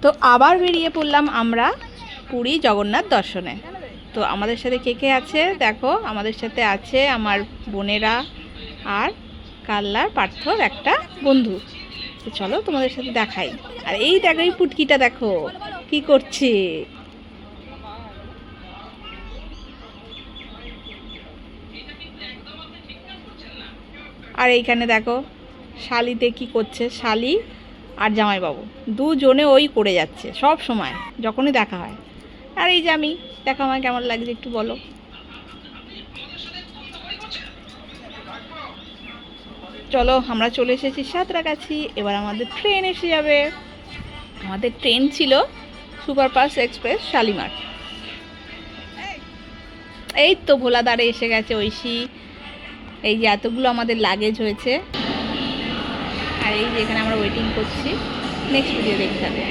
তো আবার বেরিয়ে পড়লাম আমরা পুরী জগন্নাথ দর্শনে। তো আমাদের সাথে কে কে আছে দেখো, আমাদের সাথে আছে আমার বোনেরা আর কাল্লার পার্থর একটা বন্ধু। তো চলো তোমাদের সাথে দেখাই। আর এই দেখো, এই পুটকিটা দেখো কি করছে। আর এইখানে দেখো শালিতে কি করছে, শালি আর জামাইবাবু দুজনে ওই করে যাচ্ছে সব সময় যখনই দেখা হয়। আর এই যে আমি, দেখা আমায় কেমন লাগছে একটু বলো। চলো আমরা চলে এসেছি সাঁতরাগাছি, এবার আমাদের ট্রেন এসে যাবে। আমাদের ট্রেন ছিল সুপারফাস্ট এক্সপ্রেস শালিমার। এই তো ভোলাদারে এসে গেছে ঐশী। এই যে এতগুলো আমাদের লাগেজ হয়েছে, আর এই যে এখানে আমরা ওয়েটিং করছি। নেক্সট ভিডিও দেখতে হবে।